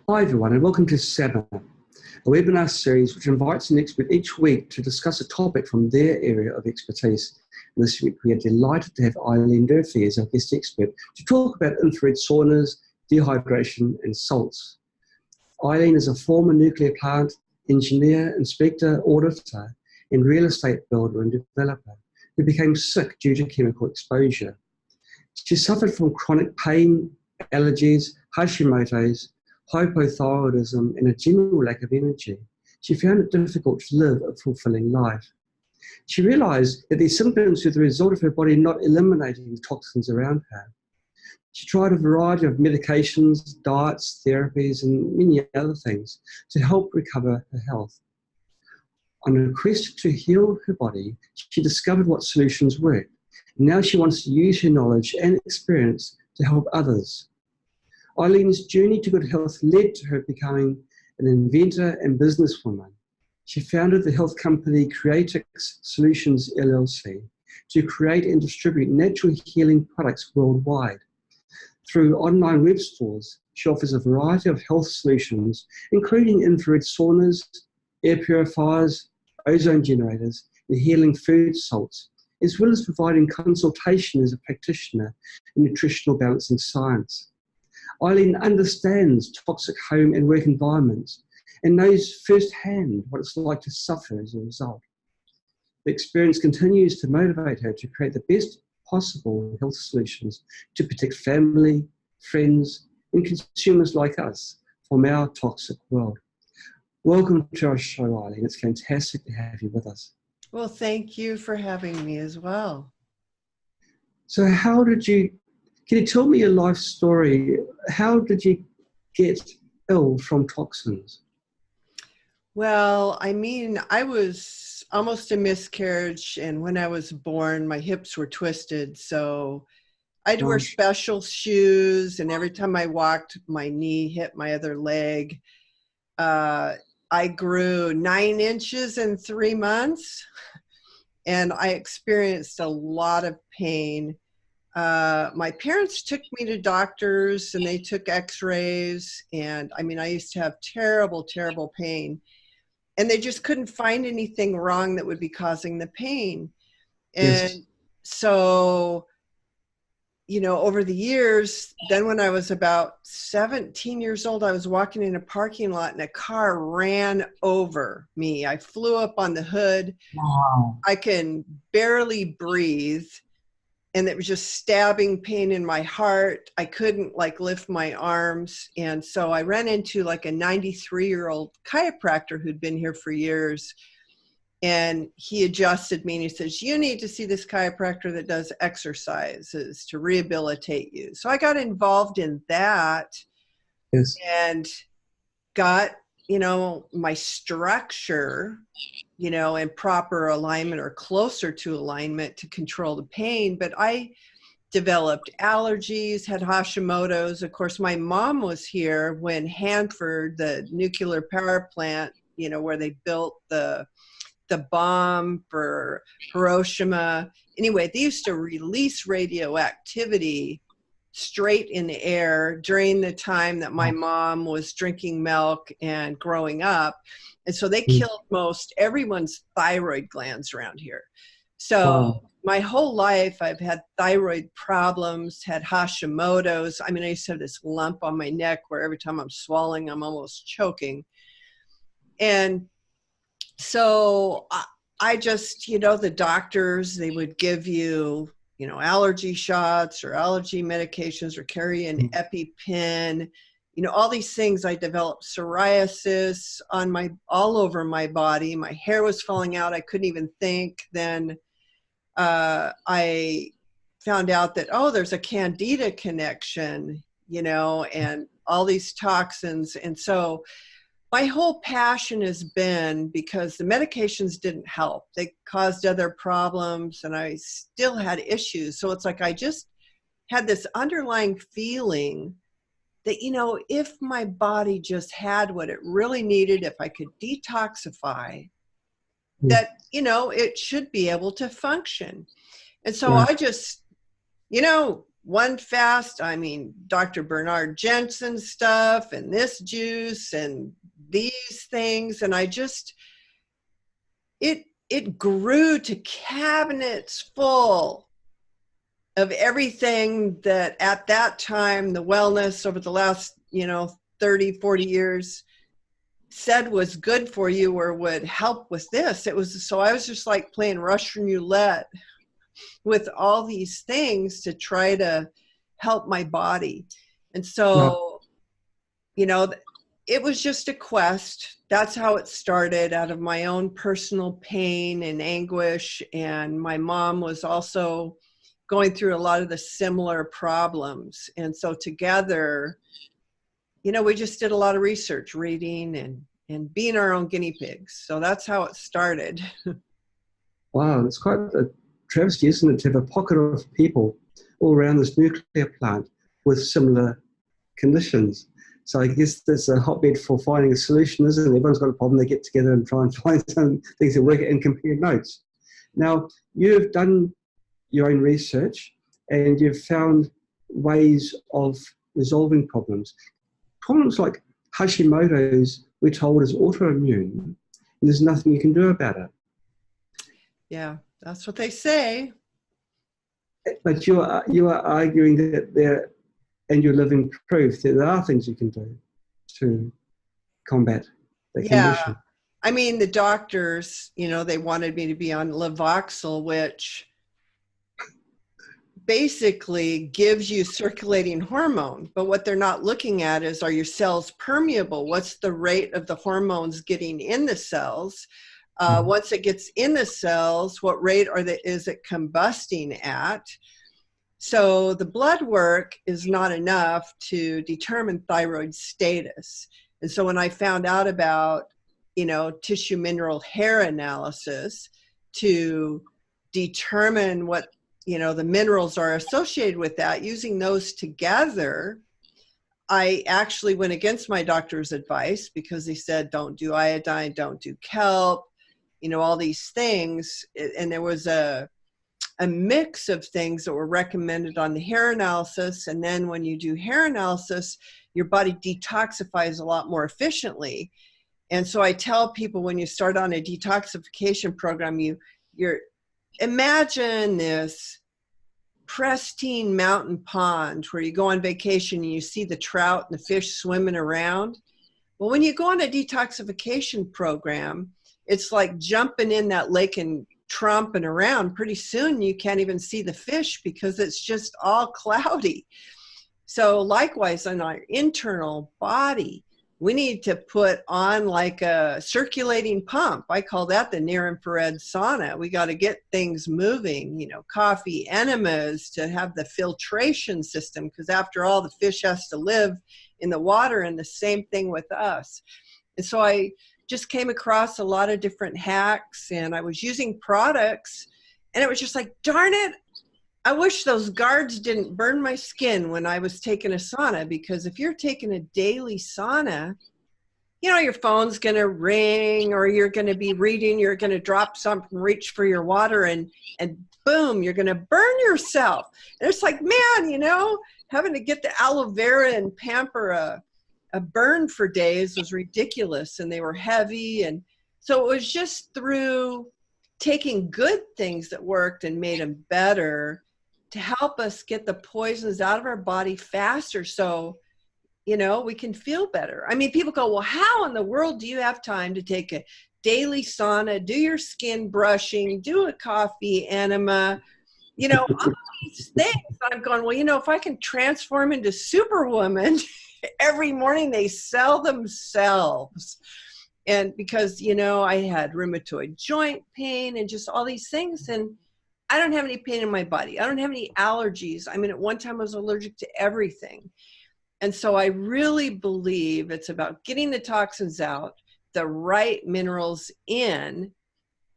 Hi everyone and welcome to Sauna, a webinar series which invites an expert each week to discuss a topic from their area of expertise. And this week we are delighted to have Eileen Durfee as our guest expert to talk about infrared saunas, dehydration and salts. Eileen is a former nuclear plant engineer, inspector, auditor and real estate builder and developer who became sick due to chemical exposure. She suffered from chronic pain, allergies, Hashimoto's, hypothyroidism and a general lack of energy. She found it difficult to live a fulfilling life. She realised that these symptoms were the result of her body not eliminating the toxins around her. She tried a variety of medications, diets, therapies and many other things to help recover her health. On a quest to heal her body, she discovered what solutions worked. Now she wants to use her knowledge and experience to help others. Eileen's journey to good health led to her becoming an inventor and businesswoman. She founded the health company Creatix Solutions LLC to create and distribute natural healing products worldwide. Through online web stores, she offers a variety of health solutions, including infrared saunas, air purifiers, ozone generators, and healing food salts, as well as providing consultation as a practitioner in nutritional balancing science. Eileen understands toxic home and work environments and knows firsthand what it's like to suffer as a result. The experience continues to motivate her to create the best possible health solutions to protect family, friends, and consumers like us from our toxic world. Welcome to our show, Eileen. It's fantastic to have you with us. Well, thank you for having me as well. So can you tell me your life story? How did you get ill from toxins? Well, I mean, I was almost a miscarriage, and when I was born, my hips were twisted. So I had to wear special shoes, and every time I walked, my knee hit my other leg. I grew 9 inches in 3 months, and I experienced a lot of pain. My parents took me to doctors and they took x-rays, and I mean, I used to have terrible, terrible pain, and they just couldn't find anything wrong that would be causing the pain. And so, you know, over the years, then when I was about 17 years old, I was walking in a parking lot and a car ran over me. I flew up on the hood. Wow. I can barely breathe. And it was just stabbing pain in my heart. I couldn't like lift my arms. And so I ran into like a 93-year-old chiropractor who'd been here for years. And he adjusted me and he says, you need to see this chiropractor that does exercises to rehabilitate you. So I got involved in that. Yes. And got, you know, my structure, you know, in proper alignment or closer to alignment to control the pain. But I developed allergies, had Hashimoto's. Of course, my mom was here when Hanford, the nuclear power plant, you know, where they built the bomb for Hiroshima. Anyway, they used to release radioactivity straight in the air during the time that my mom was drinking milk and growing up. And so they killed most everyone's thyroid glands around here. So my whole life I've had thyroid problems, had Hashimoto's. I mean, I used to have this lump on my neck where every time I'm swallowing, I'm almost choking. And so I just, you know, the doctors, they would give you, you know, allergy shots or allergy medications or carry an EpiPen, you know, all these things. I developed psoriasis all over my body. My hair was falling out. I couldn't even think. Then I found out that, oh, there's a candida connection, you know, and all these toxins. And so my whole passion has been, because the medications didn't help. They caused other problems and I still had issues. So it's like I just had this underlying feeling that, you know, if my body just had what it really needed, if I could detoxify, that, you know, it should be able to function. And so I just, you know, one fast, I mean, Dr. Bernard Jensen stuff and this juice and these things. And I just, it grew to cabinets full of everything that at that time, the wellness over the last, 30, 40 years said was good for you or would help with this. So I was just like playing Russian roulette with all these things to try to help my body. And so, it was just a quest. That's how it started, out of my own personal pain and anguish. And my mom was also going through a lot of the similar problems. And so together, we just did a lot of research, reading and being our own guinea pigs. So that's how it started. Wow, it's quite a travesty, isn't it, to have a pocket of people all around this nuclear plant with similar conditions. So I guess there's a hotbed for finding a solution, isn't it? Everyone's got a problem, they get together and try and find some things that work and compare notes. Now, you've done your own research and you've found ways of resolving problems. Problems like Hashimoto's, we're told, is autoimmune, and there's nothing you can do about it. Yeah, that's what they say. But you are arguing that there, and you're living proof that there are things you can do to combat the condition. I mean, the doctors, they wanted me to be on Levoxyl, which basically gives you circulating hormone. But what they're not looking at is, are your cells permeable? What's the rate of the hormones getting in the cells? Once it gets in the cells, what rate is it combusting at? So the blood work is not enough to determine thyroid status. And so when I found out about, tissue mineral hair analysis to determine what, the minerals are associated with that, using those together, I actually went against my doctor's advice because they said, don't do iodine, don't do kelp, all these things. And there was a mix of things that were recommended on the hair analysis. And then when you do hair analysis, your body detoxifies a lot more efficiently. And so I tell people, when you start on a detoxification program, you're imagine this pristine mountain pond where you go on vacation and you see the trout and the fish swimming around. Well, when you go on a detoxification program, it's like jumping in that lake and tromping around. Pretty soon you can't even see the fish because it's just all cloudy. So likewise, on our internal body, we need to put on like a circulating pump. I call that the near infrared sauna. We got to get things moving, coffee, enemas to have the filtration system, because after all, the fish has to live in the water, and the same thing with us. And so I just came across a lot of different hacks, and I was using products, and it was just like, darn it, I wish those guards didn't burn my skin when I was taking a sauna, because if you're taking a daily sauna, your phone's going to ring, or you're going to be reading, you're going to drop something, reach for your water, and boom, you're going to burn yourself. And it's like, man, having to get the aloe vera and pamper a burn for days was ridiculous, and they were heavy. And so it was just through taking good things that worked and made them better to help us get the poisons out of our body faster, so we can feel better. I mean, people go, well, how in the world do you have time to take a daily sauna, do your skin brushing, do a coffee enema, all these things? I'm going, well, if I can transform into Superwoman, every morning they sell themselves. And because, I had rheumatoid joint pain and just all these things, and I don't have any pain in my body. I don't have any allergies. I mean, at one time I was allergic to everything. And so I really believe it's about getting the toxins out, the right minerals in,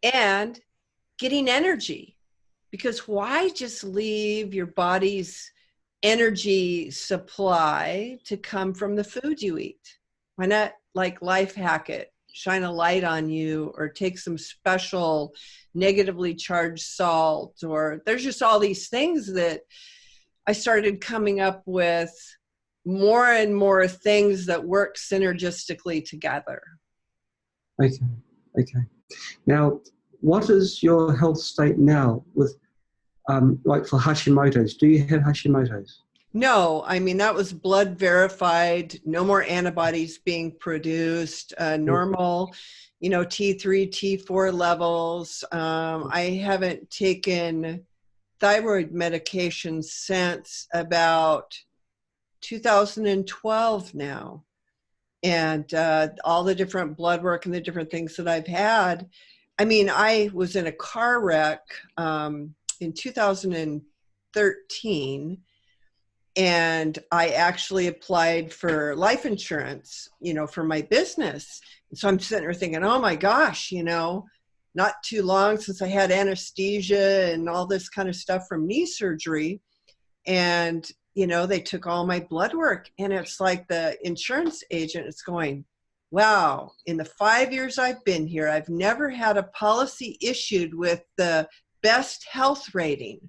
and getting energy. Because why just leave your body's energy supply to come from the food you eat? Why not life hack it, shine a light on you, or take some special negatively charged salt, or there's just all these things that I started coming up with more and more things that work synergistically together. Okay. Okay. Now, what is your health state now with, like for Hashimoto's? Do you have Hashimoto's? No, I mean, that was blood verified, no more antibodies being produced, normal, you know, T3, T4 levels. I haven't taken thyroid medication since about 2012 now. And all the different blood work and the different things that I've had. I mean, I was in a car wreck in 2013, and I actually applied for life insurance, you know, for my business. And so I'm sitting there thinking, oh my gosh, you know, not too long since I had anesthesia and all this kind of stuff from knee surgery. And, you know, they took all my blood work, and it's like the insurance agent is going, wow, in the 5 years I've been here, I've never had a policy issued with the best health rating.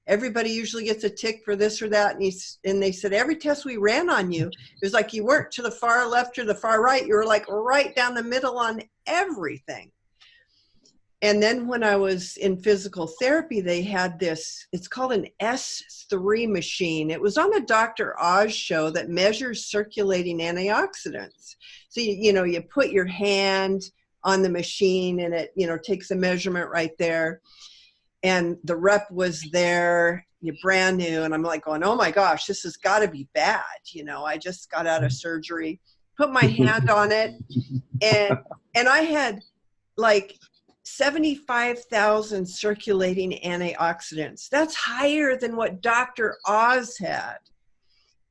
Everybody usually gets a tick for this or that. And they said, every test we ran on you, it was like you weren't to the far left or the far right. You were like right down the middle on everything. And then when I was in physical therapy, they had this, it's called an S3 machine. It was on the Dr. Oz show that measures circulating antioxidants. So, you know, you put your hand on the machine and it, you know, takes a measurement right there. And the rep was there, you're brand new. And I'm like going, oh my gosh, this has got to be bad. You know, I just got out of surgery, put my hand on it. And I had like 75,000 circulating antioxidants. That's higher than what Dr. Oz had.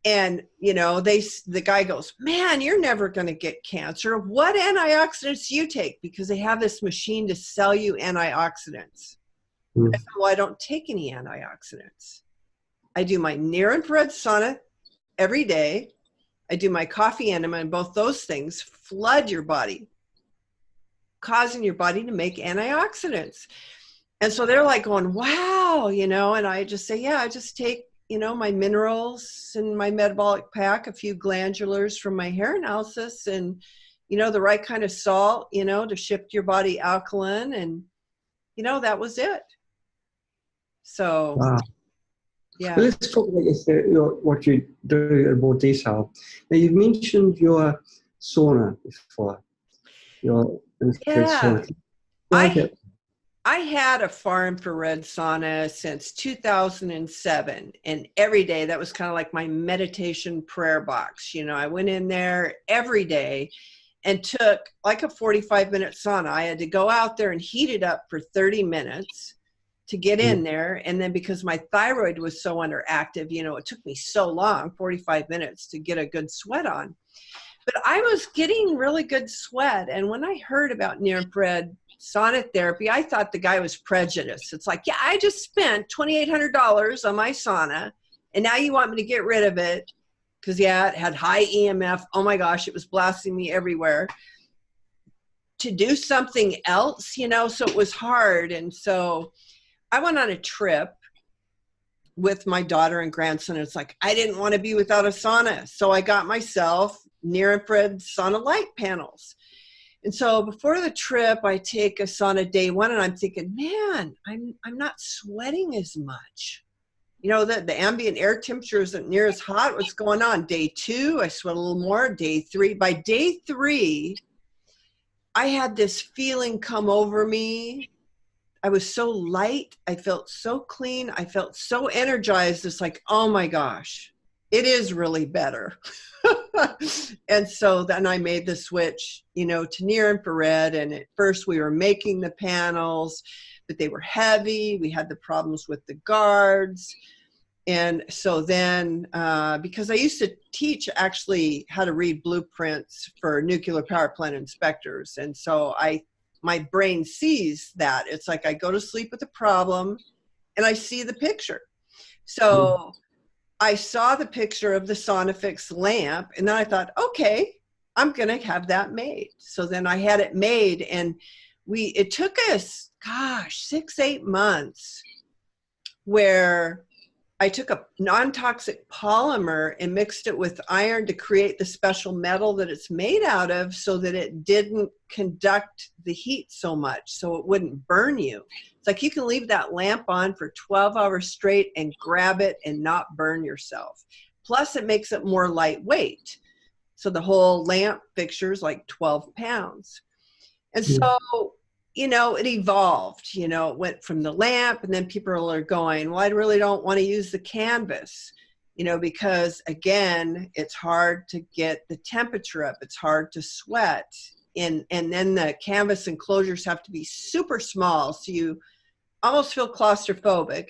And, you know, the guy goes, man, you're never going to get cancer. What antioxidants do you take? Because they have this machine to sell you antioxidants. I said, well, I don't take any antioxidants. I do my near-infrared sauna every day. I do my coffee enema, and both those things flood your body, causing your body to make antioxidants. And so they're like going, wow, you know, and I just say, yeah, I just take, you know, my minerals and my metabolic pack, a few glandulars from my hair analysis, and, you know, the right kind of salt, you know, to shift your body alkaline. And, you know, that was it. So, Wow. yeah. Well, let's talk about what you do in more detail. Now, you've mentioned your sauna before. Your Yeah. sauna. I had a far infrared sauna since 2007, and every day that was kind of like my meditation prayer box. You know, I went in there every day and took like a 45-minute sauna. I had to go out there and heat it up for 30 minutes to get in there. And then because my thyroid was so underactive, you know, it took me so long, 45 minutes, to get a good sweat on. But I was getting really good sweat. And when I heard about near-infrared sauna therapy, I thought the guy was prejudiced. It's like, yeah, I just spent $2,800 on my sauna, and now you want me to get rid of it because, yeah, it had high EMF. Oh my gosh, it was blasting me everywhere. To do something else, you know, so it was hard. And so I went on a trip with my daughter and grandson. It's like, I didn't want to be without a sauna. So I got myself near-infrared sauna light panels. And so before the trip, I take a sauna day one, and I'm thinking, man, I'm not sweating as much. You know, the ambient air temperature isn't near as hot. What's going on? Day two, I sweat a little more. Day three, by day three, I had this feeling come over me. I was so light. I felt so clean. I felt so energized. It's like, oh my gosh, it is really better. And so then I made the switch, you know, to near infrared. And at first we were making the panels, but they were heavy. We had the problems with the guards. And so then, because I used to teach actually how to read blueprints for nuclear power plant inspectors. And so my brain sees that. It's like I go to sleep with a problem and I see the picture. So I saw the picture of the Sauna Fix lamp, and then I thought, okay, I'm going to have that made. So then I had it made, and it took us, 6-8 months where I took a non-toxic polymer and mixed it with iron to create the special metal that it's made out of so that it didn't conduct the heat so much, so it wouldn't burn you. It's like you can leave that lamp on for 12 hours straight and grab it and not burn yourself. Plus, it makes it more lightweight. So the whole lamp fixture is like 12 pounds. And so, you know, it evolved, you know, it went from the lamp, and then people are going, well, I really don't want to use the canvas, you know, because again, it's hard to get the temperature up. It's hard to sweat. And then the canvas enclosures have to be super small, so you almost feel claustrophobic.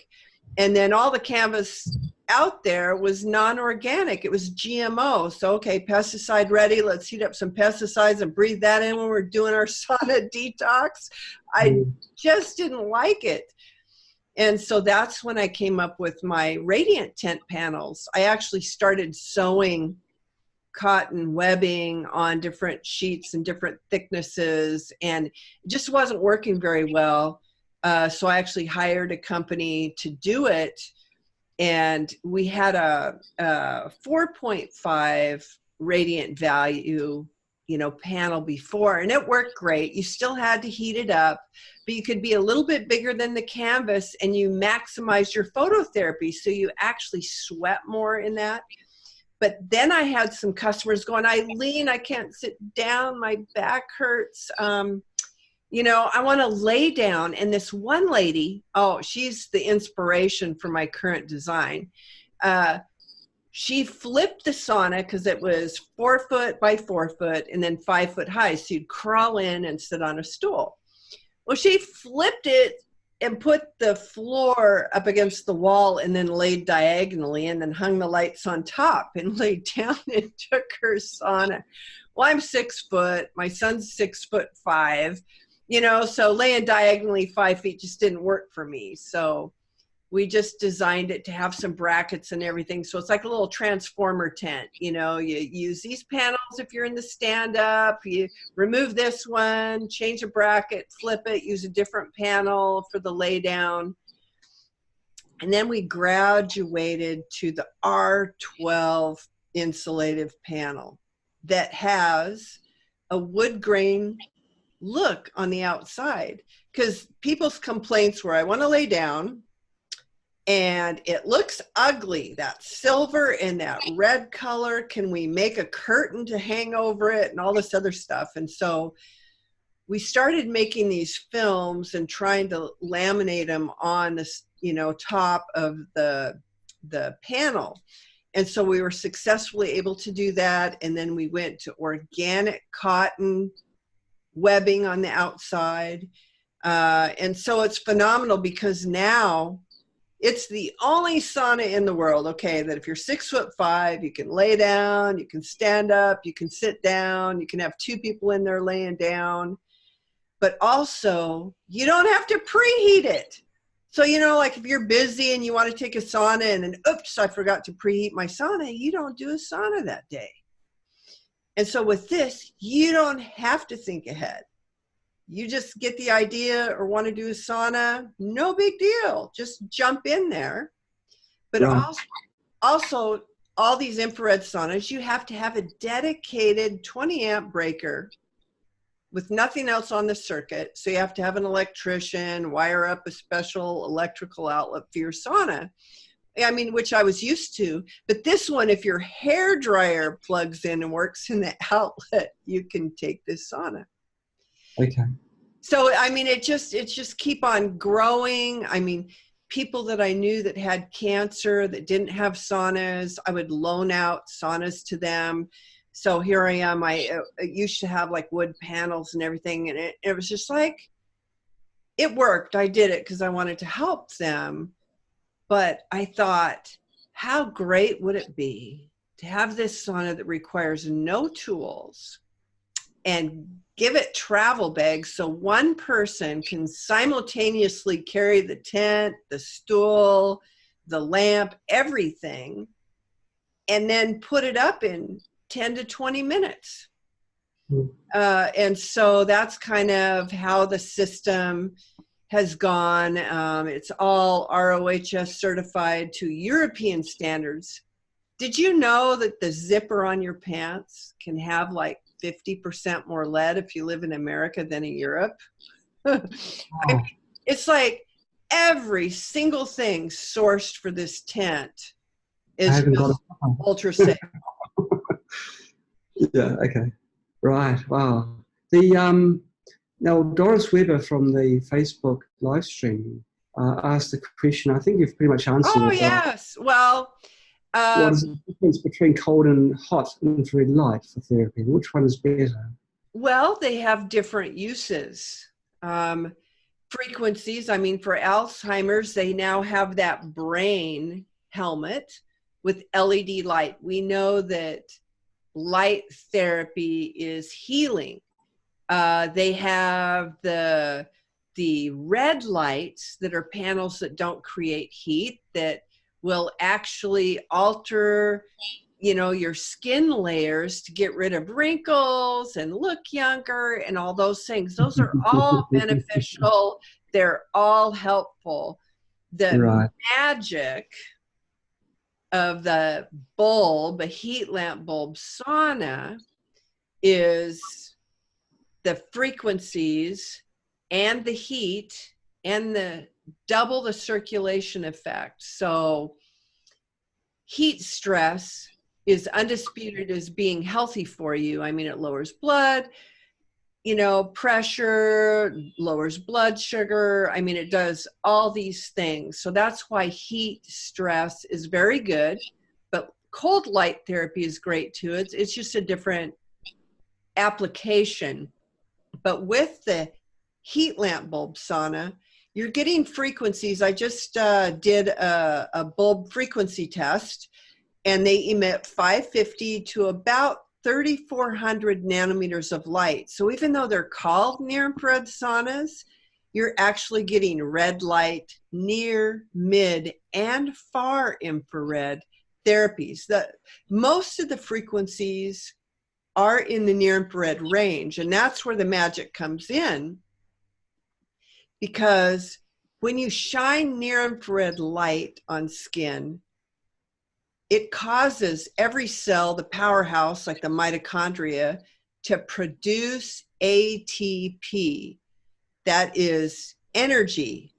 And then all the canvas out there was non-organic. It was GMO. So, okay, pesticide ready. Let's heat up some pesticides and breathe that in when we're doing our sauna detox. I just didn't like it. And so that's when I came up with my radiant tent panels. I actually started sewing cotton webbing on different sheets and different thicknesses, and it just wasn't working very well. So I actually hired a company to do it, and we had a 4.5 radiant value, you know, panel before, and it worked great. You still had to heat it up, but you could be a little bit bigger than the canvas, and you maximize your phototherapy, so you actually sweat more in that. But then I had some customers going, Eileen, I can't sit down, my back hurts. You know, I want to lay down. And this one lady, oh, she's the inspiration for my current design. She flipped the sauna because it was 4 foot by 4 foot and then 5 foot high. So you'd crawl in and sit on a stool. Well, she flipped it and put the floor up against the wall and then laid diagonally and then hung the lights on top and laid down and took her sauna. Well, I'm 6 foot. My son's 6'5". You know, so laying diagonally 5 feet just didn't work for me. So we just designed it to have some brackets and everything. So it's like a little transformer tent. You know, you use these panels if you're in the stand-up. You remove this one, change a bracket, flip it, use a different panel for the lay down. And then we graduated to the R12 Insulative Panel that has a wood grain look on the outside, because people's complaints were, I want to lay down and it looks ugly, that silver and that red color, can we make a curtain to hang over it and all this other stuff. And so we started making these films and trying to laminate them on this, you know, top of the panel. And so we were successfully able to do that. And then we went to organic cotton webbing on the outside. And so it's phenomenal, because now it's the only sauna in the world, okay, that if you're 6'5", you can lay down, you can stand up, you can sit down, you can have 2 people in there laying down, but also you don't have to preheat it. So, you know, like if you're busy and you want to take a sauna and then, oops, I forgot to preheat my sauna, you don't do a sauna that day. And so with this, you don't have to think ahead. You just get the idea or want to do a sauna, no big deal. Just jump in there. But also, all these infrared saunas, you have to have a dedicated 20 amp breaker with nothing else on the circuit. So you have to have an electrician, wire up a special electrical outlet for your sauna. I mean, which I was used to, but this one, if your hair dryer plugs in and works in the outlet, you can take this sauna. Okay. So, I mean, it's just keep on growing. I mean, people that I knew that had cancer, that didn't have saunas, I would loan out saunas to them. So here I am. I used to have like wood panels and everything. And it was just like, it worked. I did it because I wanted to help them. But I thought, how great would it be to have this sauna that requires no tools and give it travel bags so one person can simultaneously carry the tent, the stool, the lamp, everything, and then put it up in 10 to 20 minutes. And so that's kind of how the system has gone, it's all ROHS certified to European standards. Did you know that the zipper on your pants can have like 50% more lead if you live in America than in Europe? I mean, it's like every single thing sourced for this tent is just ultra safe. Yeah, okay. Right, wow. The now Doris Weber from the Facebook live stream asked the question. I think you've pretty much answered Oh, it. yes. Well, what is the difference between cold and hot infrared light for therapy? Which one is better? well, they have different uses. Frequencies, I mean, for Alzheimer's, they now have that brain helmet with LED light. We know that light therapy is healing. They have the red lights that are panels that don't create heat, that will actually alter, you know, your skin layers to get rid of wrinkles and look younger and all those things. Those are all beneficial. They're all helpful. The magic of the bulb, a heat lamp bulb sauna, is the frequencies and the heat and the double the circulation effect. So heat stress is undisputed as being healthy for you. I mean, it lowers blood, you know, pressure, lowers blood sugar. I mean, it does all these things. So that's why heat stress is very good, but cold light therapy is great too. It's just a different application. But with the heat lamp bulb sauna, you're getting frequencies. I just did a bulb frequency test, and they emit 550 to about 3,400 nanometers of light. So even though they're called near-infrared saunas, you're actually getting red light, near, mid, and far infrared therapies. Most of the frequencies are in the near-infrared range, and that's where the magic comes in, because when you shine near-infrared light on skin, it causes every cell, the powerhouse, like the mitochondria, to produce ATP. That is energy,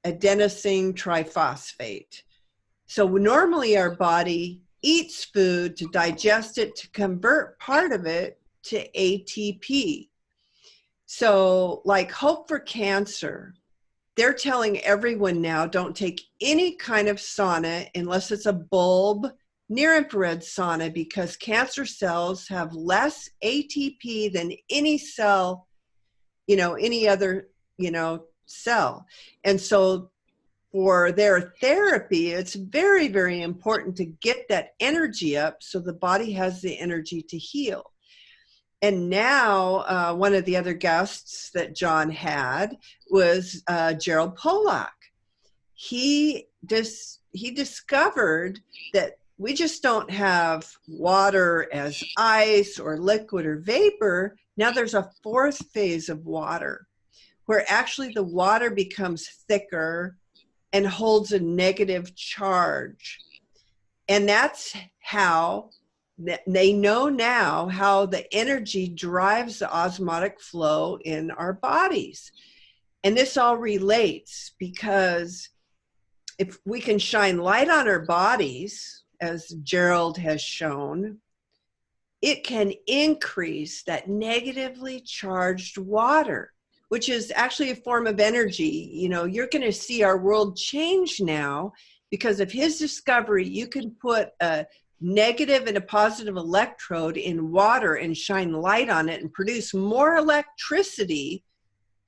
adenosine triphosphate. So normally our body eats food to digest it, to convert part of it to ATP. So like Hope for Cancer, they're telling everyone now, don't take any kind of sauna unless it's a bulb near-infrared sauna, because cancer cells have less ATP than any cell, you know, any other, you know, cell. And so for their therapy, it's very, very important to get that energy up so the body has the energy to heal. And now one of the other guests that John had was Gerald Pollack. He discovered that we just don't have water as ice or liquid or vapor. Now there's a fourth phase of water, where actually the water becomes thicker and holds a negative charge. And that's how they know now how the energy drives the osmotic flow in our bodies. And this all relates, because if we can shine light on our bodies, as Gerald has shown, it can increase that negatively charged water, which is actually a form of energy. You know, you're going to see our world change now because of his discovery. You can put a negative and a positive electrode in water and shine light on it and produce more electricity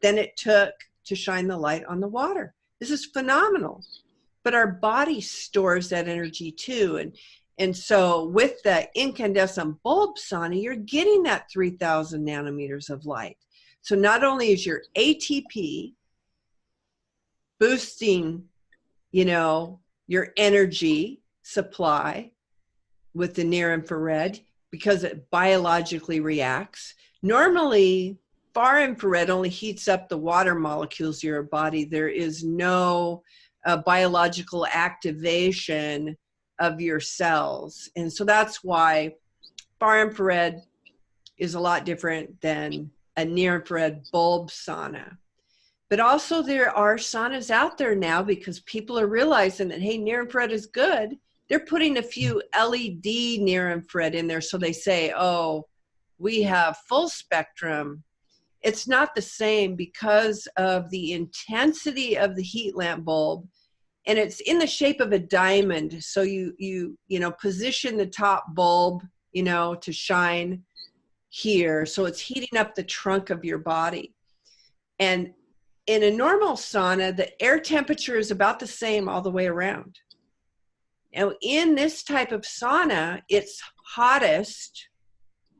than it took to shine the light on the water. This is phenomenal. But our body stores that energy too. And so with the incandescent bulb sauna, you're getting that 3,000 nanometers of light. So not only is your ATP boosting, you know, your energy supply with the near infrared, because it biologically reacts. Normally, far infrared only heats up the water molecules in your body. There is no biological activation of your cells. And so that's why far infrared is a lot different than a near infrared bulb sauna. But also there are saunas out there now because people are realizing that, hey, near infrared is good. They're putting a few LED near infrared in there. So they say, oh, we have full spectrum. It's not the same because of the intensity of the heat lamp bulb. And it's in the shape of a diamond. So you position the top bulb, to shine here. So it's heating up the trunk of your body. And in a normal sauna, the air temperature is about the same all the way around. Now, in this type of sauna, it's hottest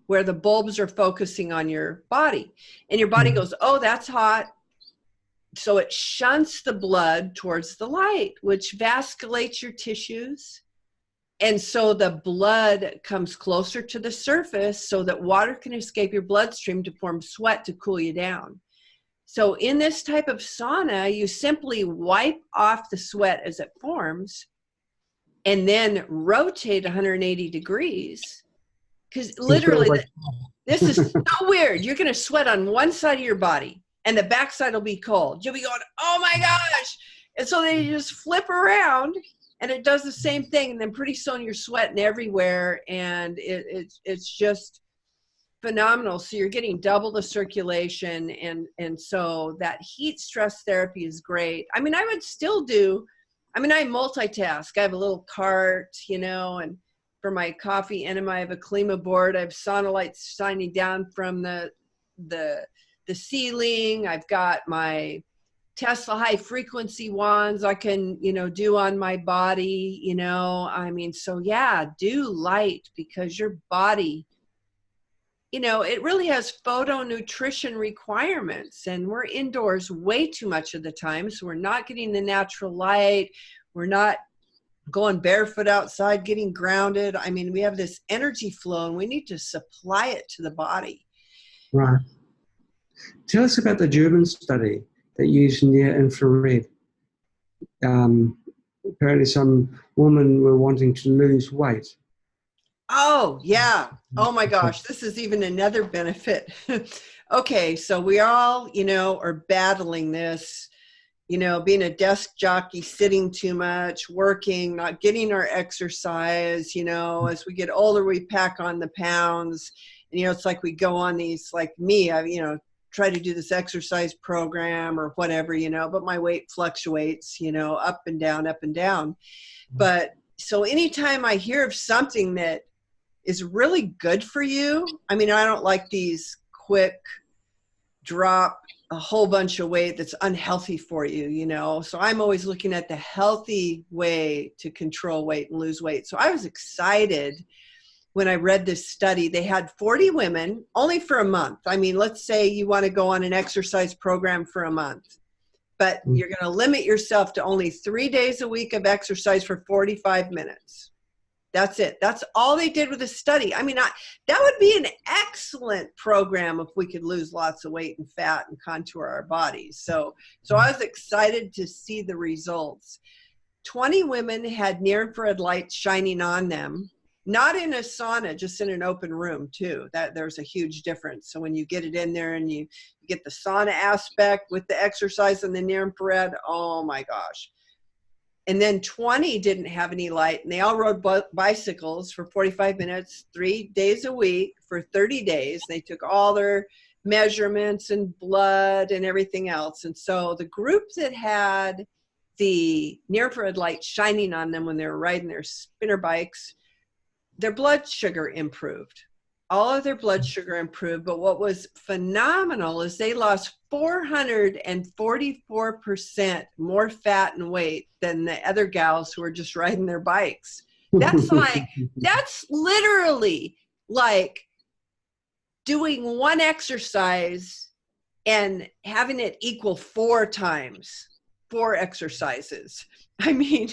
where the bulbs are focusing on your body. And your body goes, oh, that's hot. So it shunts the blood towards the light, which vasculates your tissues. And so the blood comes closer to the surface so that water can escape your bloodstream to form sweat to cool you down. So in this type of sauna, you simply wipe off the sweat as it forms and then rotate 180 degrees. Because literally, this is so weird. You're going to sweat on one side of your body and the back side will be cold. You'll be going, oh my gosh. And so they just flip around and it does the same thing. And then pretty soon you're sweating everywhere and it's just phenomenal. So you're getting double the circulation. And so that heat stress therapy is great. I mean, I multitask. I have a little cart, and for my coffee enema, I have a Klima board. I have sauna lights shining down from the ceiling. I've got my Tesla high frequency wands I can, do on my body, so yeah, do light because your body, it really has photonutrition requirements and we're indoors way too much of the time. So we're not getting the natural light. We're not going barefoot outside, getting grounded. I mean, we have this energy flow and we need to supply it to the body. Right. Tell us about the German study that used near infrared. Apparently some women were wanting to lose weight. Oh, yeah. Oh my gosh. This is even another benefit. Okay. So we all, are battling this, being a desk jockey, sitting too much, working, not getting our exercise, as we get older, we pack on the pounds. And, it's like we go on these, like me, I, try to do this exercise program or whatever, but my weight fluctuates, up and down, up and down. But so anytime I hear of something that is really good for you, I mean, I don't like these quick drop a whole bunch of weight that's unhealthy for you, so I'm always looking at the healthy way to control weight and lose weight. So I was excited when I read this study. They had 40 women only for a month. I mean, let's say you want to go on an exercise program for a month, but you're going to limit yourself to only 3 days a week of exercise for 45 minutes. That's it. That's all they did with the study. I mean, that would be an excellent program if we could lose lots of weight and fat and contour our bodies. So I was excited to see the results. 20 women had near infrared lights shining on them, not in a sauna, just in an open room too. There's a huge difference. So when you get it in there and you get the sauna aspect with the exercise and the near infrared, oh my gosh. And then 20 didn't have any light, and they all rode bicycles for 45 minutes, 3 days a week for 30 days. They took all their measurements and blood and everything else. And so the group that had the near-infrared light shining on them when they were riding their spinner bikes, their blood sugar improved. All of their blood sugar improved, but what was phenomenal is they lost 444% more fat and weight than the other gals who were just riding their bikes. That's literally like doing one exercise and having it equal 4 exercises. I mean,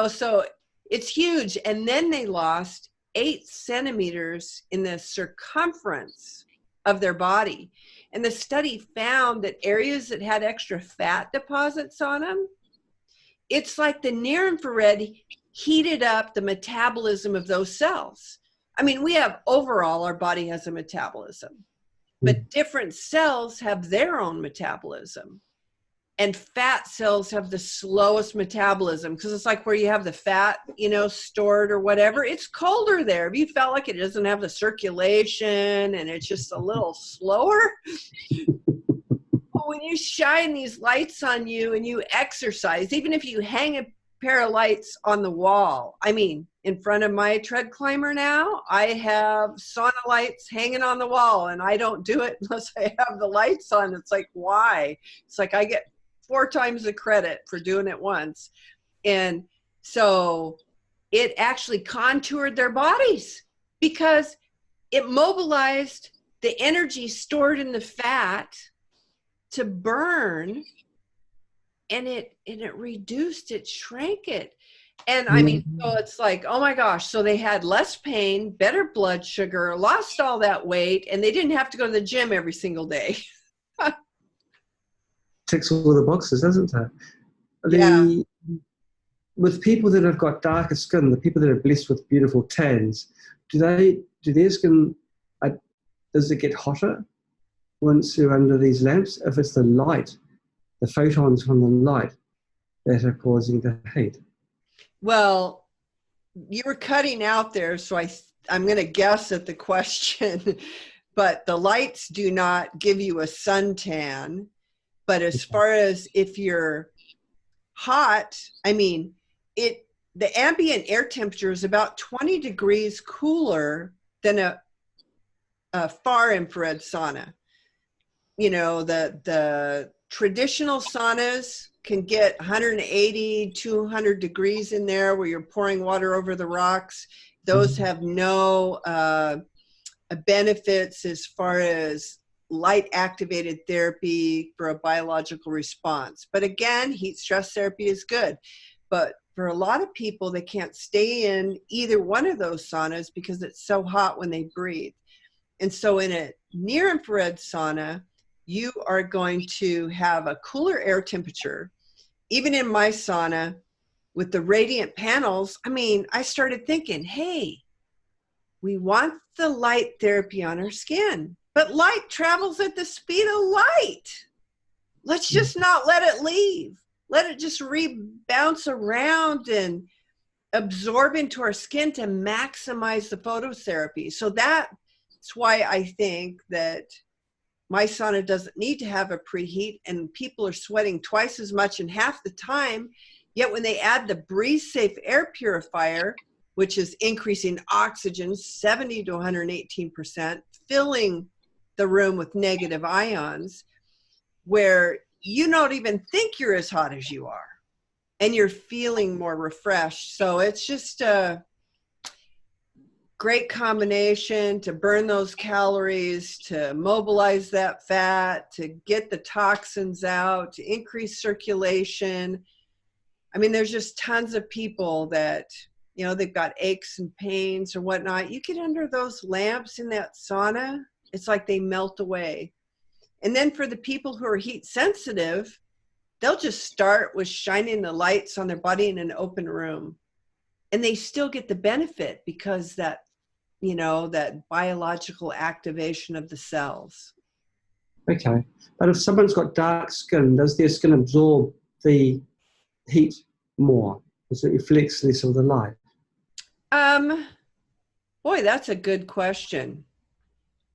so it's huge. And then they lost 8 centimeters in the circumference of their body. And the study found that areas that had extra fat deposits on them, it's like the near infrared heated up the metabolism of those cells. I mean, we have overall, our body has a metabolism, but different cells have their own metabolism. And fat cells have the slowest metabolism because it's like where you have the fat, you know, stored or whatever. It's colder there. If you felt like it doesn't have the circulation and it's just a little slower, when you shine these lights on you and you exercise, even if you hang a pair of lights on the wall, I mean, in front of my tread climber now, I have sauna lights hanging on the wall, and I don't do it unless I have the lights on. It's like, why? It's like I get 4 times the credit for doing it once. And so it actually contoured their bodies because it mobilized the energy stored in the fat to burn, and it reduced it, shrank it. And I mean, so it's like, oh my gosh, so they had less pain, better blood sugar, lost all that weight, and they didn't have to go to the gym every single day. Ticks all the boxes, doesn't it? Yeah. With people that have got darker skin, the people that are blessed with beautiful tans, do their skin, does it get hotter once you're under these lamps? If it's the light, the photons from the light that are causing the heat? Well, you were cutting out there, so I'm going to guess at the question, but the lights do not give you a suntan. But as far as if you're hot, I mean, the ambient air temperature is about 20 degrees cooler than a far infrared sauna. You know, the traditional saunas can get 180, 200 degrees in there where you're pouring water over the rocks. Those have no benefits as far as light activated therapy for a biological response. But again, heat stress therapy is good. But for a lot of people, they can't stay in either one of those saunas because it's so hot when they breathe. And so in a near infrared sauna, you are going to have a cooler air temperature. Even in my sauna with the radiant panels, I mean, I started thinking, hey, we want the light therapy on our skin, but light travels at the speed of light. Let's just not let it leave. Let it just bounce around and absorb into our skin to maximize the phototherapy. So that's why I think that my sauna doesn't need to have a preheat, and people are sweating twice as much in half the time. Yet when they add the Breathe Safe air purifier, which is increasing oxygen 70 to 118%, filling the room with negative ions, where you don't even think you're as hot as you are, and you're feeling more refreshed. So it's just a great combination to burn those calories, to mobilize that fat, to get the toxins out, to increase circulation. I mean, there's just tons of people that, you know, they've got aches and pains or whatnot. You get under those lamps in that sauna, it's like they melt away. And then for the people who are heat sensitive, they'll just start with shining the lights on their body in an open room. And they still get the benefit because that, you know, that biological activation of the cells. Okay. But if someone's got dark skin, does their skin absorb the heat more? Does it reflect less of the light? Boy, that's a good question.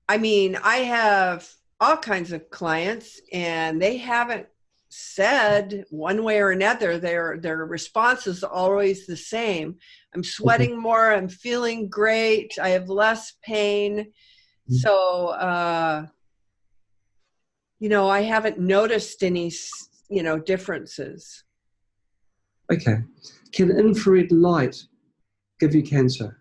I mean, I have all kinds of clients, and they haven't said one way or another. Their response is always the same. I'm sweating more. I'm feeling great. I have less pain. So, you know, I haven't noticed any, you know, differences. Okay. Can infrared light give you cancer?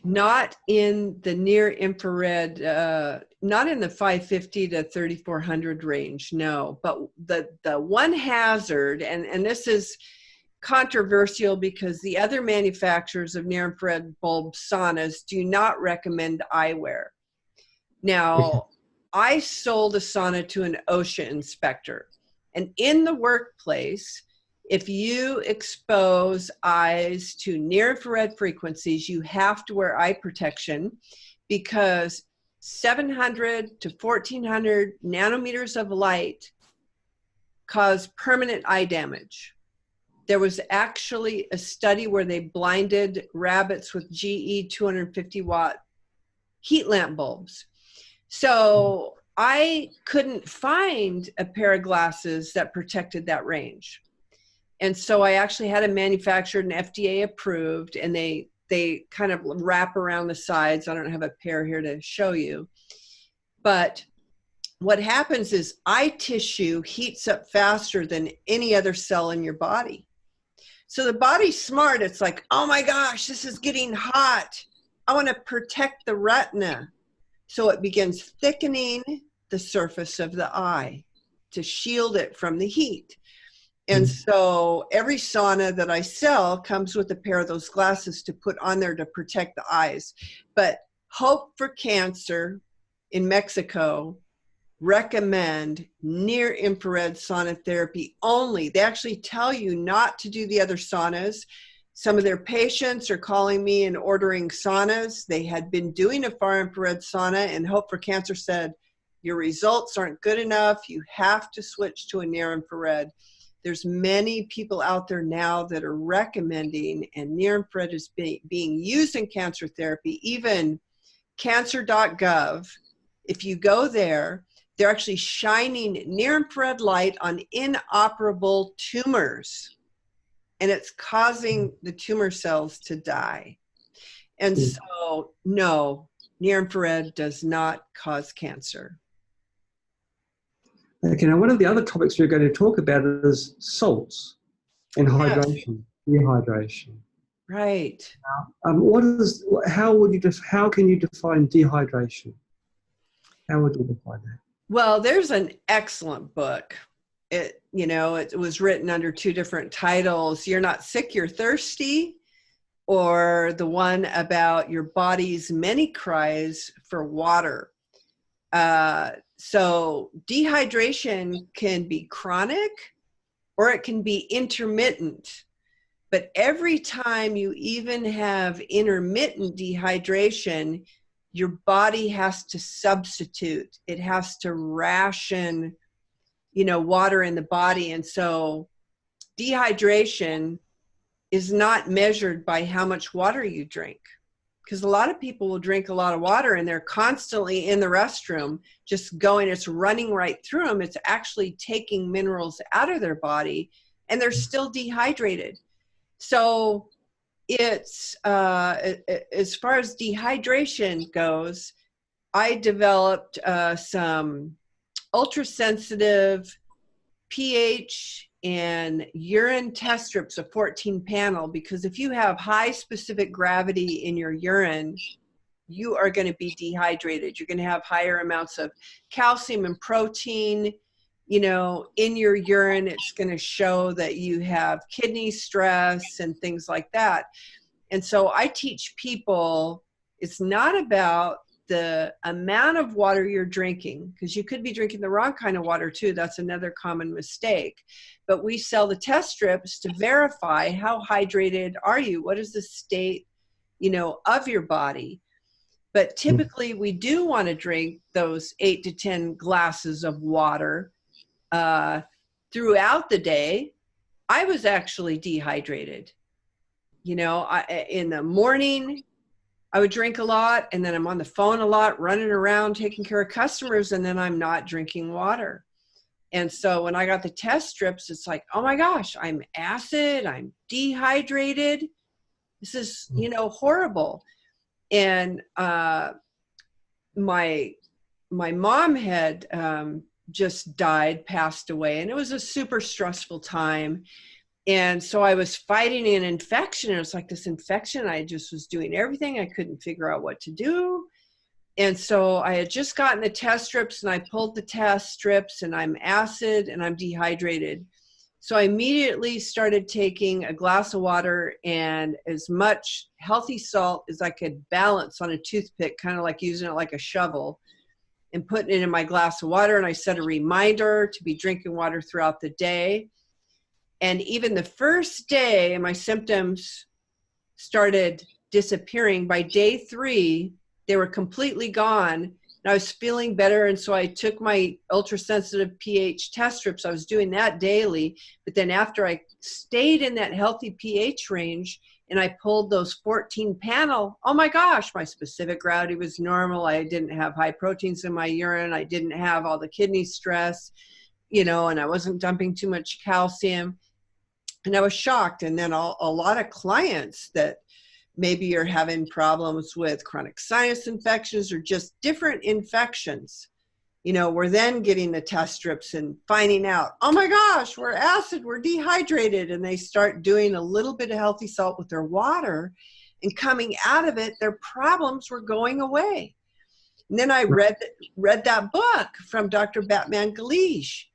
Not in the near infrared, not in the 550 to 3400 range, no. But the one hazard, and this is controversial because the other manufacturers of near-infrared bulb saunas do not recommend eyewear. Now, I sold a sauna to an OSHA inspector, and in the workplace, if you expose eyes to near-infrared frequencies, you have to wear eye protection because 700 to 1400 nanometers of light cause permanent eye damage. There was actually a study where they blinded rabbits with GE 250 watt heat lamp bulbs. So I couldn't find a pair of glasses that protected that range. And so I actually had them manufactured and FDA approved, and they kind of wrap around the sides. I don't have a pair here to show you. But what happens is eye tissue heats up faster than any other cell in your body. So the body's smart. It's like, oh my gosh, this is getting hot. I want to protect the retina. So it begins thickening the surface of the eye to shield it from the heat. And so every sauna that I sell comes with a pair of those glasses to put on there to protect the eyes. But Hope for Cancer in Mexico recommend near infrared sauna therapy only. They actually tell you not to do the other saunas. Some of their patients are calling me and ordering saunas. They had been doing a far infrared sauna, and Hope for Cancer said, your results aren't good enough. You have to switch to a near infrared. There's many people out there now that are recommending, and near infrared is being used in cancer therapy. Even cancer.gov, if you go there, they're actually shining near infrared light on inoperable tumors, and it's causing the tumor cells to die. And so, no, near infrared does not cause cancer. Okay, now one of the other topics we're going to talk about is salts and hydration, dehydration. Right. How can you define dehydration? How would you define that? Well, there's an excellent book. It was written under two different titles. You're Not Sick, You're Thirsty, or the one about your body's many cries for water. So dehydration can be chronic or it can be intermittent. But every time you even have intermittent dehydration, your body has to substitute. It has to ration, water in the body. And so dehydration is not measured by how much water you drink. Because a lot of people will drink a lot of water and they're constantly in the restroom, just going, it's running right through them. It's actually taking minerals out of their body and they're still dehydrated. So it's, as far as dehydration goes, I developed some ultra-sensitive pH and urine test strips, a 14 panel, because if you have high specific gravity in your urine, you are going to be dehydrated. You're going to have higher amounts of calcium and protein, in your urine. It's going to show that you have kidney stress and things like that. And so I teach people, it's not about the amount of water you're drinking, because you could be drinking the wrong kind of water too. That's another common mistake. But we sell the test strips to verify how hydrated are you? What is the state, of your body? But typically we do want to drink those 8 to 10 glasses of water throughout the day. I was actually dehydrated. In the morning, I would drink a lot, and then I'm on the phone a lot, running around, taking care of customers, and then I'm not drinking water. And so when I got the test strips, it's like, oh my gosh, I'm acid, I'm dehydrated. This is, horrible. And my mom had just died, passed away, and it was a super stressful time. And so I was fighting an infection. It was like this infection. I just was doing everything. I couldn't figure out what to do. And so I had just gotten the test strips, and I pulled the test strips, and I'm acid and I'm dehydrated. So I immediately started taking a glass of water and as much healthy salt as I could balance on a toothpick, kind of like using it like a shovel, and putting it in my glass of water. And I set a reminder to be drinking water throughout the day. And even the first day, my symptoms started disappearing. By day 3, they were completely gone. And I was feeling better. And so I took my ultra-sensitive pH test strips. I was doing that daily. But then after I stayed in that healthy pH range and I pulled those 14 panel, oh my gosh, my specific gravity was normal. I didn't have high proteins in my urine. I didn't have all the kidney stress, and I wasn't dumping too much calcium. And I was shocked. And then a lot of clients that maybe you're having problems with chronic sinus infections or just different infections, we're then getting the test strips and finding out, oh my gosh, we're acid, we're dehydrated. And they start doing a little bit of healthy salt with their water, and coming out of it, their problems were going away. And then I read that book from Dr. Batman Galige.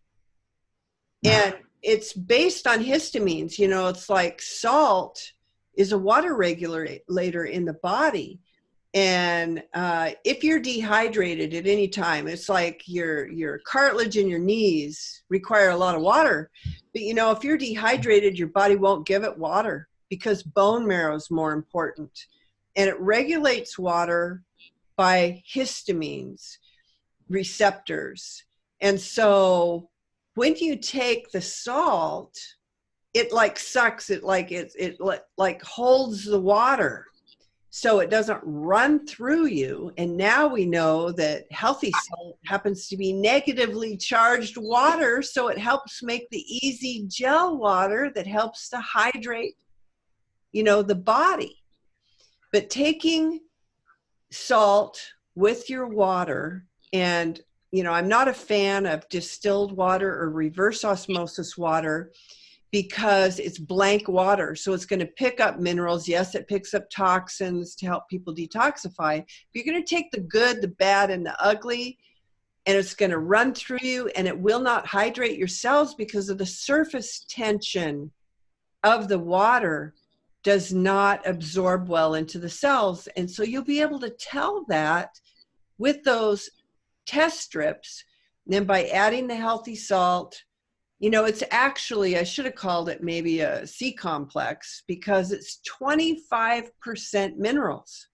And it's based on histamines. It's like salt is a water regulator in the body. And if you're dehydrated at any time, it's like your cartilage in your knees require a lot of water. But if you're dehydrated, your body won't give it water because bone marrow is more important. And it regulates water by histamines receptors. And so when you take the salt, it like sucks it, like it like holds the water so it doesn't run through you. And now we know that healthy salt happens to be negatively charged water, so it helps make the easy gel water that helps to hydrate, the body. But taking salt with your water, and I'm not a fan of distilled water or reverse osmosis water because it's blank water. So it's going to pick up minerals. Yes, it picks up toxins to help people detoxify. But you're going to take the good, the bad, and the ugly, and it's going to run through you, and it will not hydrate your cells because of the surface tension of the water does not absorb well into the cells. And so you'll be able to tell that with those test strips. And then by adding the healthy salt, it's actually, I should have called it maybe a C complex because it's 25% minerals.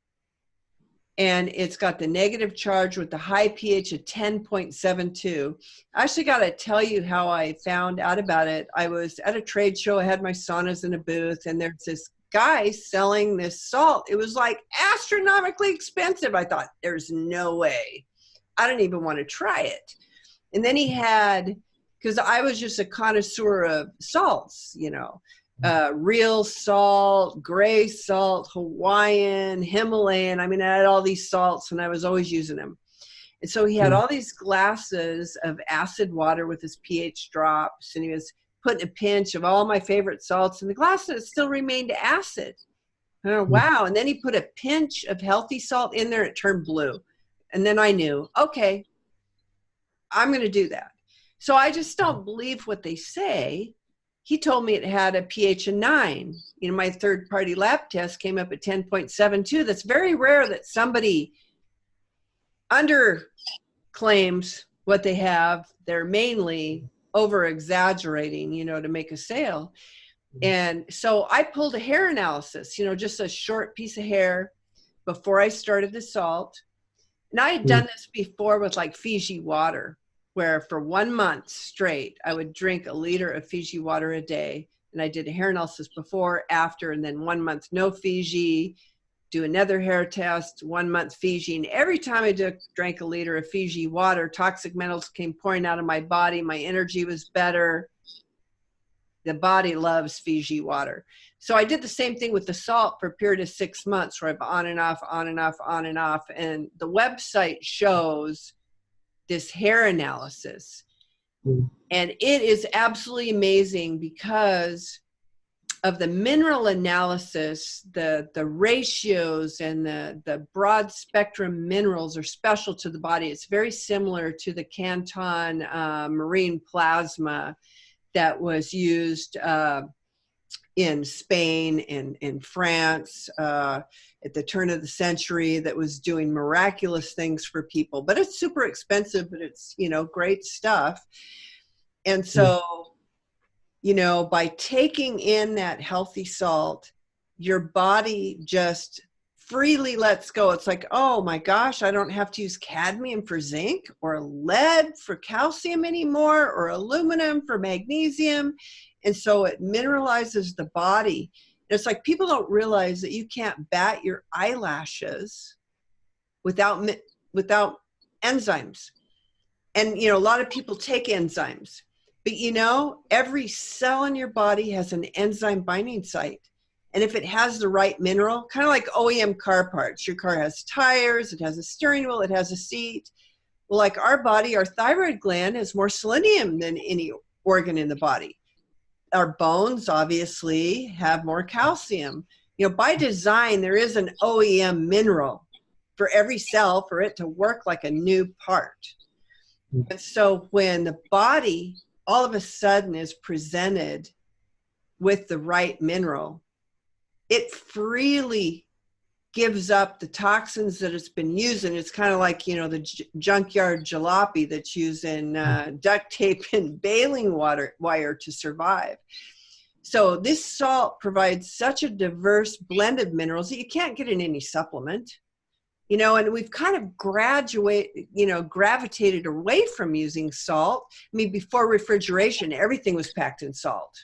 And it's got the negative charge with the high pH of 10.72. I actually got to tell you how I found out about it. I was at a trade show. I had my saunas in a booth, and there's this guy selling this salt. It was like astronomically expensive. I thought, there's no way. I don't even want to try it. And then he had, because I was just a connoisseur of salts, real salt, gray salt, Hawaiian, Himalayan. I had all these salts and I was always using them. And so he had all these glasses of acid water with his pH drops, and he was putting a pinch of all my favorite salts in the glass, and it still remained acid. Oh, wow. And then he put a pinch of healthy salt in there, and it turned blue. And then I knew, okay, I'm going to do that. So I just don't believe what they say. He told me it had a pH of 9. My third-party lab test came up at 10.72. That's very rare that somebody underclaims what they have. They're mainly over-exaggerating, to make a sale. And so I pulled a hair analysis, just a short piece of hair before I started the salt. And I had done this before with like Fiji water, where for 1 month straight, I would drink a liter of Fiji water a day. And I did a hair analysis before, after, and then 1 month no Fiji, do another hair test, 1 month Fiji. And every time I drank a liter of Fiji water, toxic metals came pouring out of my body. My energy was better. The body loves Fiji water. So I did the same thing with the salt for a period of 6 months, where I've on and off, on and off, on and off. And the website shows this hair analysis. And it is absolutely amazing because of the mineral analysis, the ratios and the broad spectrum minerals are special to the body. It's very similar to the Canton marine plasma that was used in Spain and in France at the turn of the century, that was doing miraculous things for people. But it's super expensive, but it's, you know, great stuff. And so, you know, by taking in that healthy salt, your body just freely lets go. It's like, oh my gosh, I don't have to use cadmium for zinc or lead for calcium anymore, or aluminum for magnesium. And so it mineralizes the body. And it's like, people don't realize that you can't bat your eyelashes without enzymes. And, you know, a lot of people take enzymes, but, you know, every cell in your body has an enzyme binding site. And if it has the right mineral, kind of like OEM car parts, your car has tires, it has a steering wheel, it has a seat. Well, like our body, our thyroid gland has more selenium than any organ in the body. Our bones obviously have more calcium. You know, by design, there is an OEM mineral for every cell for it to work like a new part. And so when the body all of a sudden is presented with the right mineral, it freely gives up the toxins that it's been using. It's kind of like, you know, the junkyard jalopy that's using duct tape and baling wire to survive. So this salt provides such a diverse blend of minerals that you can't get in any supplement. You know, and we've kind of gravitated away from using salt. I mean, before refrigeration, everything was packed in salt.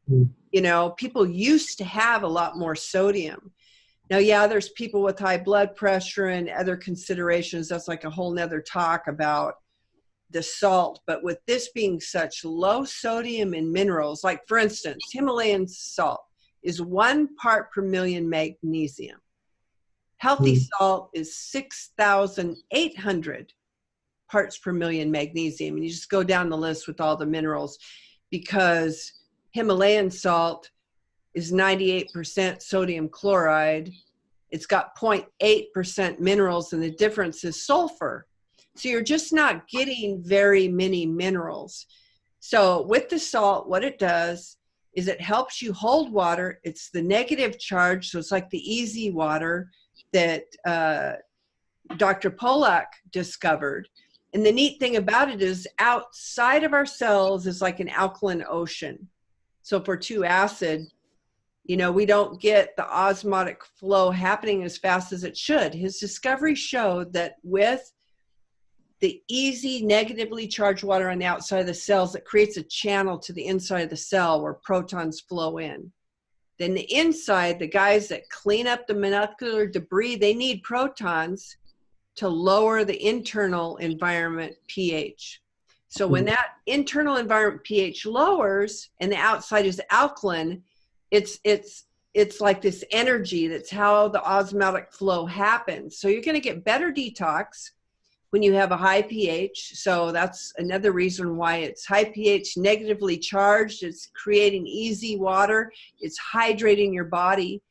You know, people used to have a lot more sodium. Now, yeah, there's people with high blood pressure and other considerations. That's like a whole nother talk about the salt. But with this being such low sodium in minerals, like for instance, Himalayan salt is 1 part per million magnesium. Healthy salt is 6,800 parts per million magnesium. And you just go down the list with all the minerals, because Himalayan salt is 98% sodium chloride. It's got 0.8% minerals, and the difference is sulfur. So you're just not getting very many minerals. So with the salt, what it does is it helps you hold water. It's the negative charge, so it's like the easy water that Dr. Pollack discovered. And the neat thing about it is outside of our cells is like an alkaline ocean. So if we're too acid, you know, we don't get the osmotic flow happening as fast as it should. His discovery showed that with the easy negatively charged water on the outside of the cells, it creates a channel to the inside of the cell where protons flow in. Then the inside, the guys that clean up the molecular debris, they need protons to lower the internal environment pH. So when that internal environment pH lowers and the outside is alkaline, it's like this energy. That's how the osmotic flow happens. So you're going to get better detox when you have a high pH. So that's another reason why it's high pH, negatively charged. It's creating easy water. It's hydrating your body.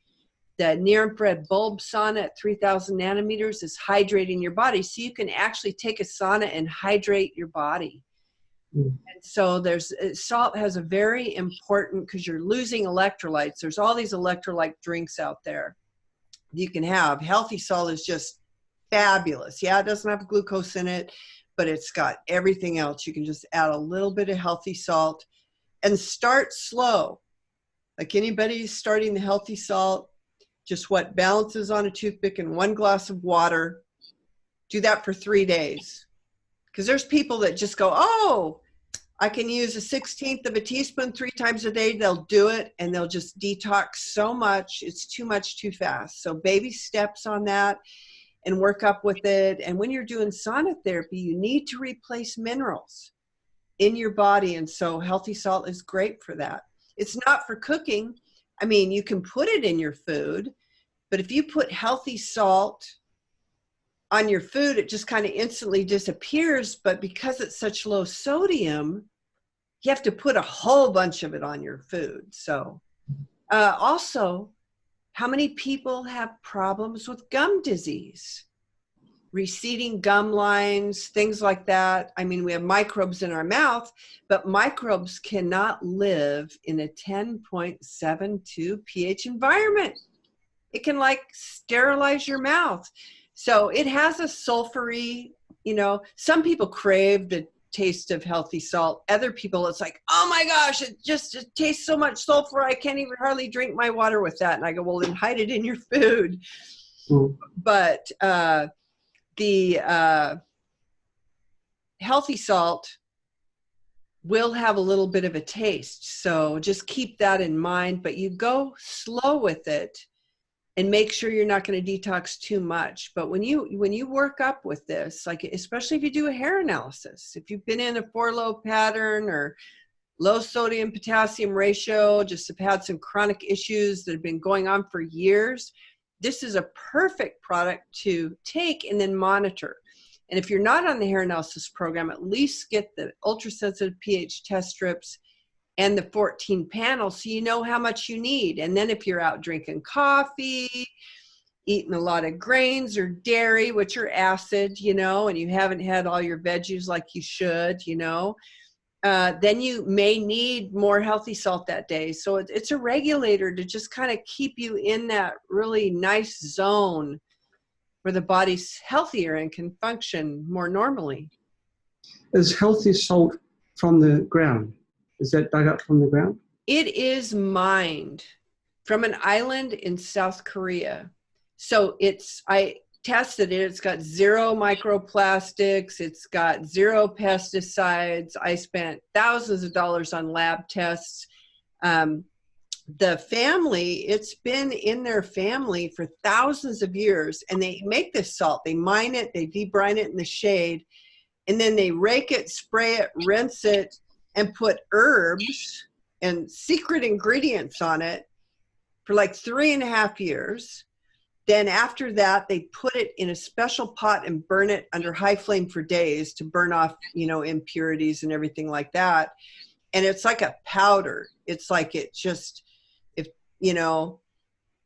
The near-infrared bulb sauna at 3,000 nanometers is hydrating your body. So you can actually take a sauna and hydrate your body. And so salt has a very important, because you're losing electrolytes. There's all these electrolyte drinks out there you can have. Healthy salt is just fabulous. Yeah, it doesn't have glucose in it, but it's got everything else. You can just add a little bit of healthy salt and start slow. Like anybody starting the healthy salt, just what balances on a toothpick and 1 glass of water. Do that for 3 days. Because there's people that just go, oh, I can use a 1/16 of a teaspoon 3 times a day. They'll do it and they'll just detox so much. It's too much too fast. So baby steps on that and work up with it. And when you're doing sauna therapy, you need to replace minerals in your body. And so healthy salt is great for that. It's not for cooking. I mean, you can put it in your food, but if you put healthy salt on your food, it just kind of instantly disappears. But because it's such low sodium, you have to put a whole bunch of it on your food. So also, how many people have problems with gum disease? receding gum lines, things like that. I mean, we have microbes in our mouth, but microbes cannot live in a 10.72 pH environment. It can like sterilize your mouth. So it has a sulfury, you know, some people crave the taste of healthy salt. Other people, it's like, oh my gosh, it tastes so much sulfur. I can't even hardly drink my water with that. And I go, well, then hide it in your food. But the healthy salt will have a little bit of a taste. So just keep that in mind, but you go slow with it and make sure you're not going to detox too much. But when you work up with this, like especially if you do a hair analysis, if you've been in a 4-low pattern or low sodium potassium ratio, just have had some chronic issues that have been going on for years, this is a perfect product to take and then monitor. And if you're not on the hair analysis program, at least get the ultra-sensitive pH test strips and the 14 panels so you know how much you need. And then if you're out drinking coffee, eating a lot of grains or dairy, which are acid, you know, and you haven't had all your veggies like you should, you know, then you may need more healthy salt that day. So it's a regulator to just kind of keep you in that really nice zone where the body's healthier and can function more normally. Is healthy salt from the ground? Is that dug up from the ground? It is mined from an island in South Korea. So I tested it. It's got 0 microplastics. It's got 0 pesticides. I spent thousands of dollars on lab tests. The family, it's been in their family for thousands of years, and they make this salt. They mine it, they debrine it in the shade, and then they rake it, spray it, rinse it, and put herbs and secret ingredients on it for like 3.5 years. Then after that, they put it in a special pot and burn it under high flame for days to burn off, you know, impurities and everything like that. And it's like a powder. It's like it just, if, you know,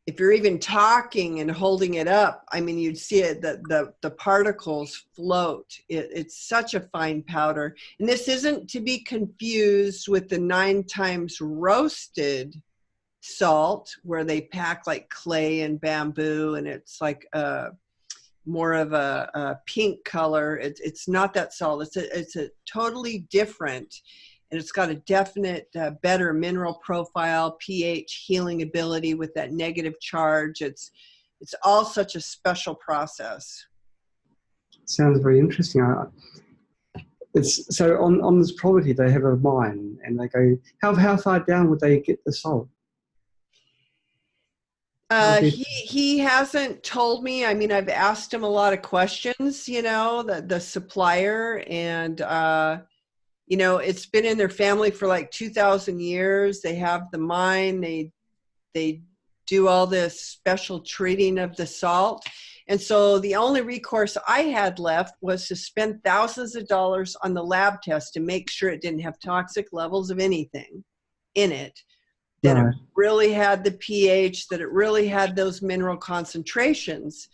if you're even talking and holding it up, I mean, you'd see it, the particles float. It's such a fine powder. And this isn't to be confused with the 9 times roasted salt where they pack like clay and bamboo, and it's like more of a pink color. It's not that salt. It's a totally different, and it's got a definite better mineral profile, pH, healing ability with that negative charge. It's all such a special process. Sounds very interesting. It's so on this property they have a mine, and they go, how far down would they get the salt? He hasn't told me. I mean, I've asked him a lot of questions, you know, the supplier, and you know, it's been in their family for like 2,000 years. They have the mine. They do all this special treating of the salt. And so the only recourse I had left was to spend thousands of dollars on the lab test to make sure it didn't have toxic levels of anything in it, that it really had the pH, that it really had those mineral concentrations.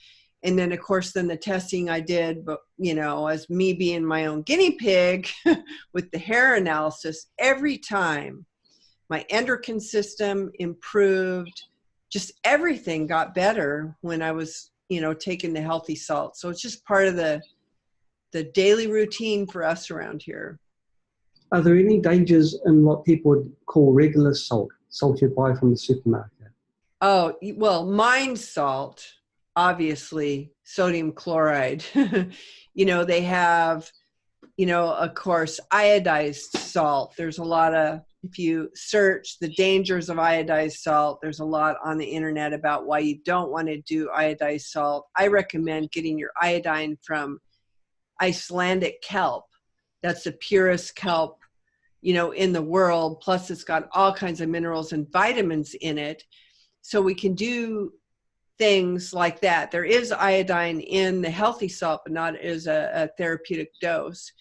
And then, of course, then the testing I did, but, you know, as me being my own guinea pig with the hair analysis, every time my endocrine system improved, just everything got better when I was, you know, taking the healthy salt. So it's just part of the daily routine for us around here. Are there any dangers in what people would call regular salt you buy from the supermarket? Oh, well, mined salt, obviously, sodium chloride. You know, they have, you know, of course, iodized salt. There's a lot of, if you search the dangers of iodized salt, there's a lot on the internet about why you don't want to do iodized salt. I recommend getting your iodine from Icelandic kelp. That's the purest kelp, you know, in the world. Plus it's got all kinds of minerals and vitamins in it. So we can do things like that. There is iodine in the healthy salt, but not as a therapeutic dose.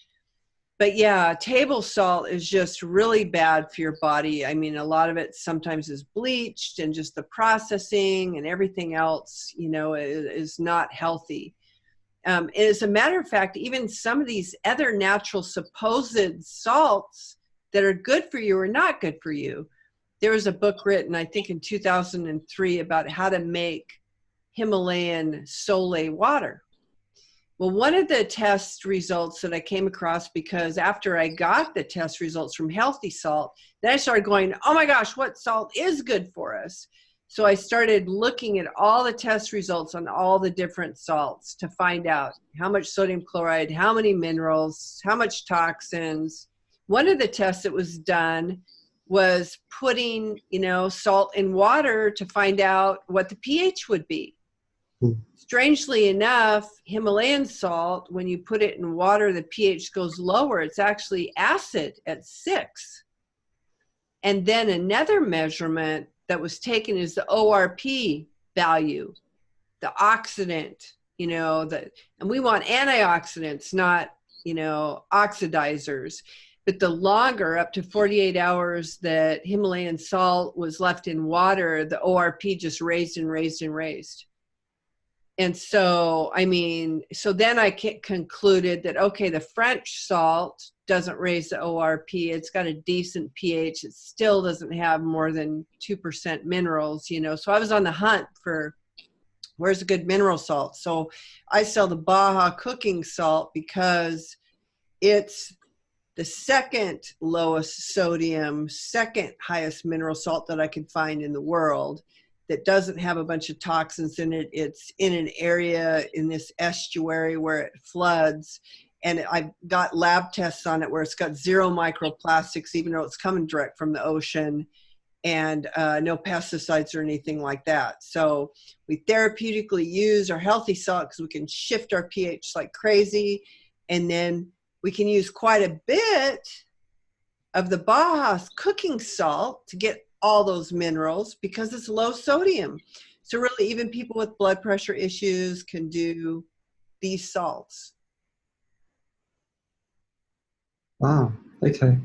But yeah, table salt is just really bad for your body. I mean, a lot of it sometimes is bleached, and just the processing and everything else, you know, is not healthy. And as a matter of fact, even some of these other natural supposed salts that are good for you are not good for you. There was a book written, I think in 2003, about how to make Himalayan sole water. Well, one of the test results that I came across, because after I got the test results from Healthy Salt, then I started going, oh my gosh, what salt is good for us? So I started looking at all the test results on all the different salts to find out how much sodium chloride, how many minerals, how much toxins. One of the tests that was done was putting, salt in water to find out what the pH would be. Strangely enough, Himalayan salt, when you put it in water, the pH goes lower. It's actually acid at 6. And then another measurement that was taken is the ORP value, the oxidant, and we want antioxidants, not, oxidizers. But the longer, up to 48 hours, that Himalayan salt was left in water, the ORP just raised and raised and raised. And so, so then I concluded that, okay, the French salt doesn't raise the ORP. It's got a decent pH. It still doesn't have more than 2% minerals, So I was on the hunt for where's a good mineral salt. So I sell the Baja cooking salt because it's the second lowest sodium, second highest mineral salt that I could find in the world, that doesn't have a bunch of toxins in it. It's in an area in this estuary where it floods. And I got lab tests on it where it's got 0 microplastics, even though it's coming direct from the ocean, and no pesticides or anything like that. So we therapeutically use our healthy salt because we can shift our pH like crazy. And then we can use quite a bit of the Baja cooking salt to get all those minerals because it's low sodium. So really, even people with blood pressure issues can do these salts. Wow. Okay.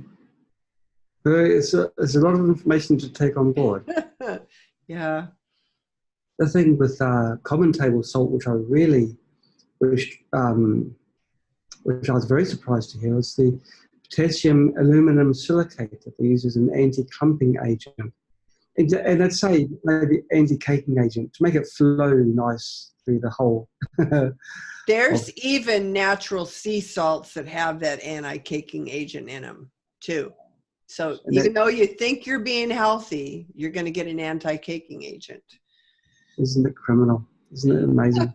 It's a lot of information to take on board. Yeah. The thing with common table salt, which I was very surprised to hear, was the potassium aluminum silicate that they use as an anti-clumping agent. And let's say maybe anti-caking agent to make it flow nice through the whole. There's even natural sea salts that have that anti-caking agent in them too. So even though you think you're being healthy, you're going to get an anti-caking agent. Isn't it criminal? Isn't it amazing?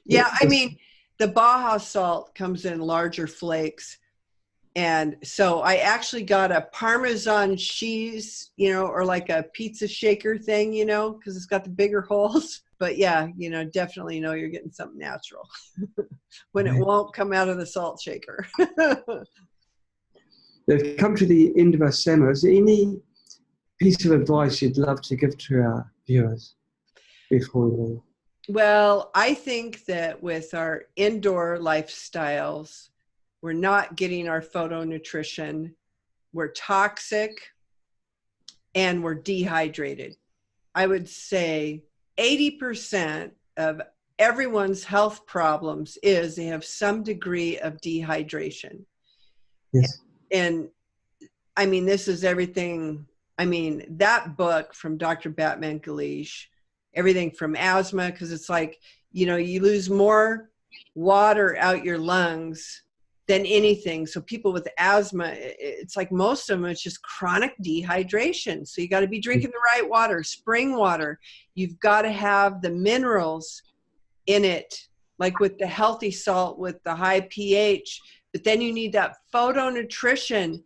Yeah, the Baja salt comes in larger flakes. And so I actually got a Parmesan cheese, or like a pizza shaker thing, because it's got the bigger holes. But yeah, definitely know you're getting something natural when it won't come out of the salt shaker. We've come to the end of our seminar. Is there any piece of advice you'd love to give to our viewers before we leave? Well, I think that with our indoor lifestyles, we're not getting our photonutrition, we're toxic, and we're dehydrated. I would say 80% of everyone's health problems is they have some degree of dehydration. Yes. And this is everything. That book from Dr. Batman Galish, everything from asthma, because it's like, you lose more water out your lungs than anything. So people with asthma, it's like most of them, it's just chronic dehydration. So you got to be drinking the right water, spring water. You've got to have the minerals in it, like with the healthy salt, with the high pH. But then you need that photonutrition.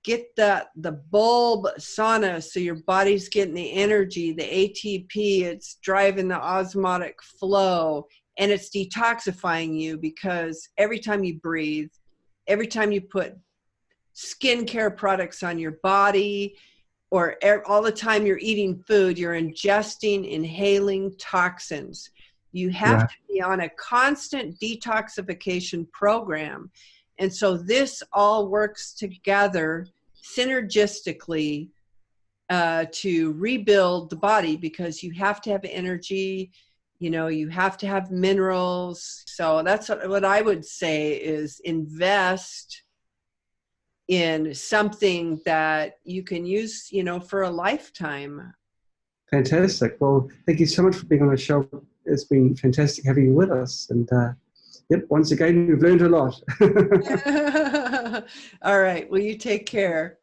Get the bulb sauna so your body's getting the energy, the ATP, it's driving the osmotic flow, and it's detoxifying you, because every time you breathe, every time you put skincare products on your body, or all the time you're eating food, you're ingesting, inhaling toxins. You have to be on a constant detoxification program. And so this all works together synergistically to rebuild the body, because you have to have energy. You know, you have to have minerals. So that's what I would say is invest in something that you can use, you know, for a lifetime. Fantastic. Well, thank you so much for being on the show. It's been fantastic having you with us. And yep, once again, we've learned a lot. All right. Well, you take care.